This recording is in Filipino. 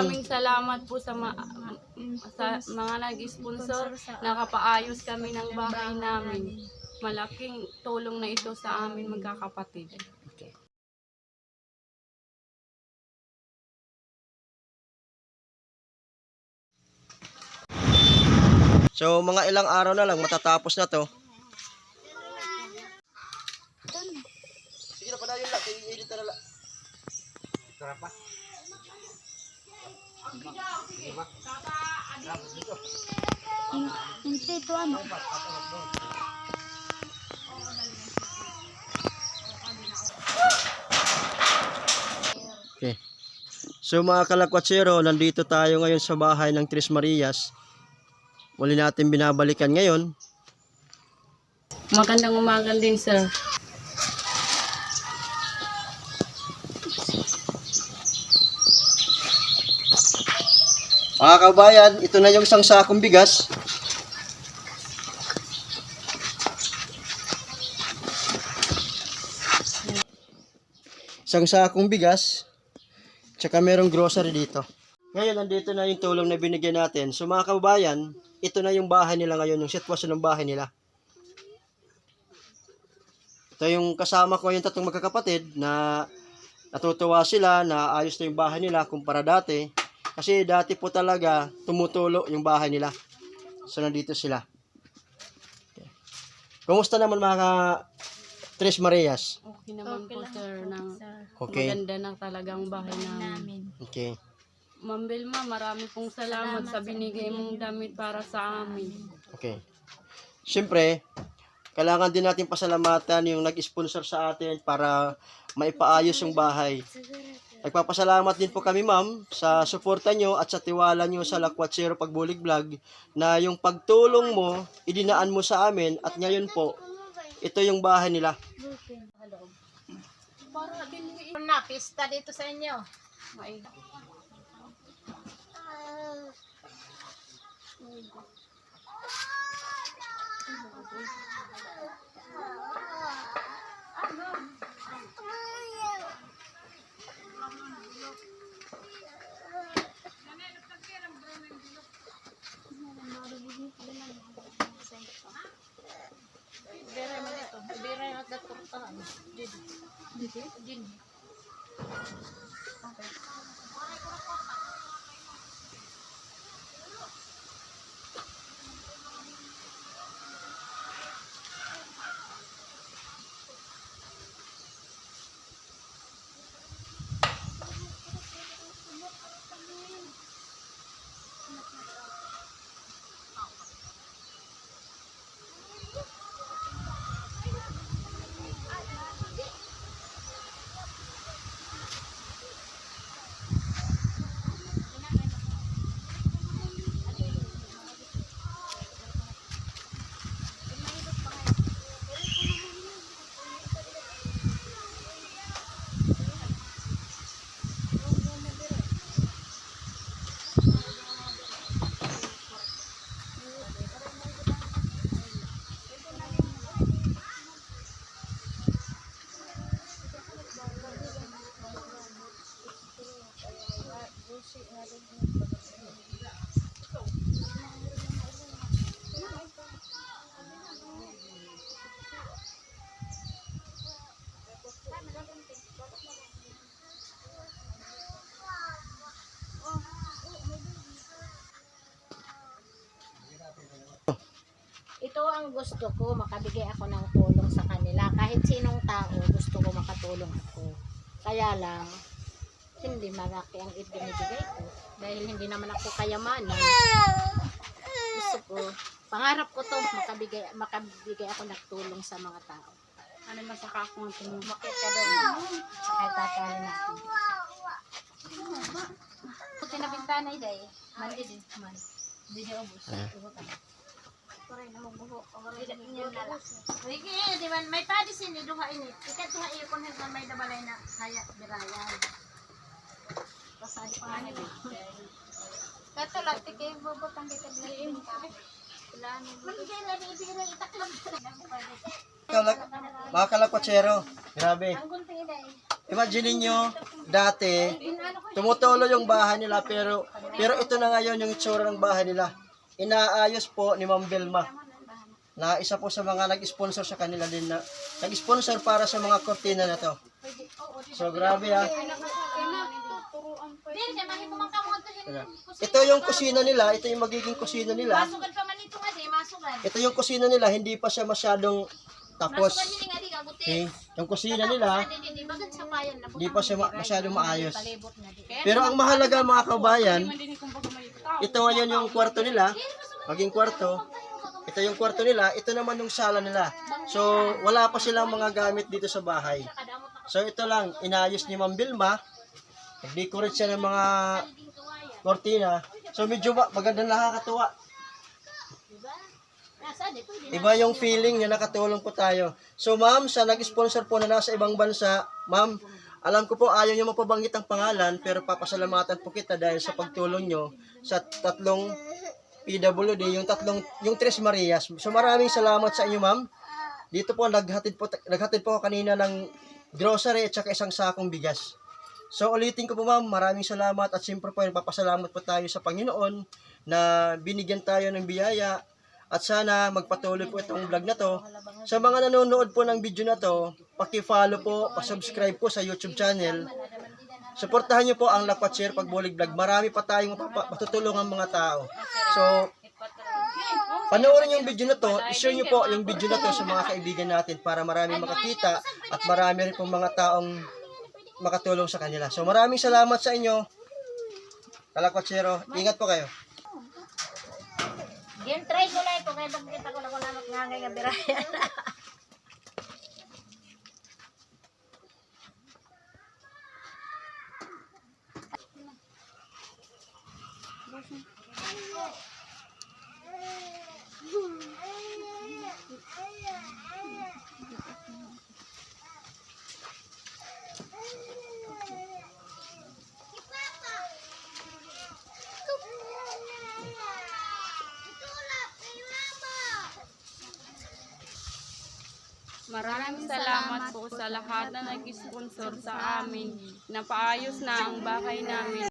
Maraming salamat po sa mga nag-sponsor. Nakapaayos kami ng bahay namin. Malaking tulong na ito sa amin magkakapatid. Okay. So mga ilang araw na lang matatapos na to. Sige na, padayon lang. I-edit na lang. Tara pa. Hindi ito ano. Okay. So mga kalakwatsero, nandito tayo ngayon sa bahay ng Tres Marias. Muli natin binabalikan ngayon. Magandang umaga din, sir. Mga kabayan, ito na yung isang sakong bigas. Isang sakong bigas. Tsaka merong grocery dito. Ngayon, nandito na yung tulong na binigyan natin. So mga kabayan, ito na yung bahay nila ngayon, yung sitwasyon ng bahay nila. Ito yung kasama ko yung tatlong magkakapatid na natutuwa sila na ayos na yung bahay nila kumpara dati. Kasi dati po talaga tumutulo yung bahay nila. So nandito sila. Okay. Kumusta naman mga Tres Marias? Okay naman po, sir. Okay. Maganda na talagang bahay namin. Okay. Ma'am Belma, marami pong salamat sa binigay mong damit para sa amin. Okay. Siyempre, kailangan din natin pasalamatan yung nag-sponsor sa atin para maipaayos yung bahay. Nagpapasalamat din po kami, ma'am, sa suporta nyo at sa tiwala nyo sa Lakwatsero Pagbulig Vlog na yung pagtulong mo, idinaan mo sa amin at ngayon po, ito yung bahay nila. Para din Na, pista dito sa inyo. Ito ang gusto ko, makabigay ako ng tulong sa kanila. Kahit sinong tao, gusto ko makatulong ako. Kaya lang, hindi malaki ang ibinibigay ko. Dahil hindi naman ako kayamanan. Gusto ko, pangarap ko to, makabigay ako ng tulong sa mga tao. Ano masaka akong tumulong. Bakit ka doon? Sakay tatalin natin. Puti na bintana iday. Mandi din. Hindi niya ubus. Sige, di man may padi sini duha ini. Ikat duha iyo kun sa may dabalay na kaya birayan. Pasay pa ani. Kato lang tikay bubutang kita dili. Plan. Mandi na di ibira itaklam. Mga kalakwatsero, grabe. Ang gunting iday. Imagine niyo dati tumutulo yung bahay nila pero ito na ngayon yung itsura ng bahay nila. Inaayos po ni Ma'am Belma. Na isa po sa mga nag-sponsor sa kanila din na nag-sponsor para sa mga kortina na to. So grabe ah. Ito yung kusina nila, ito yung magiging kusina nila. Ito yung kusina nila, hindi pa siya masyadong tapos. Okay, yung kusina nila, hindi pa siya masyadong maayos. Pero ang mahalaga mga kabayan, ito ngayon yung kwarto nila, maging kwarto. Ito yung kwarto nila, ito naman yung sala nila. So, wala pa silang mga gamit dito sa bahay. So, ito lang, inayos ni Ma'am Vilma. Nag-decorate siya ng mga kortina. So, medyo maganda nakakatuwa. Iba yung feeling na nakatulong po tayo. So, ma'am, sa nag-sponsor po na nasa ibang bansa, ma'am, alam ko po ayaw nyo mapabanggit ang pangalan, pero papasalamatan po kita dahil sa pagtulong nyo sa tatlong PWD, yung Tres Marias. So maraming salamat sa inyo, ma'am. Dito po naghatid po ako kanina ng grocery at saka isang sakong bigas. So ulitin ko po, ma'am, maraming salamat at siyempre po nagpapasalamat po tayo sa Panginoon na binigyan tayo ng biyaya at sana magpatuloy po itong vlog na to. Sa mga nanonood po ng video na to, paki-follow po, pa-subscribe po sa YouTube channel. Suportahan niyo po ang Lakwatser Pagbulig Vlog. Marami pa tayong matutulungan mga tao. So, panoorin yung video na to, i-share niyo po yung video na to sa mga kaibigan natin para marami makakita at marami rin pong mga taong makatulong sa kanila. So, maraming salamat sa inyo. Kalakwatsero, ingat po kayo. Yung try ko lang ito, kaya pagkita ko na kung namat nga nga birayan. Maraming salamat po sa lahat na nag-sponsor sa amin. Napaayos na ang bahay namin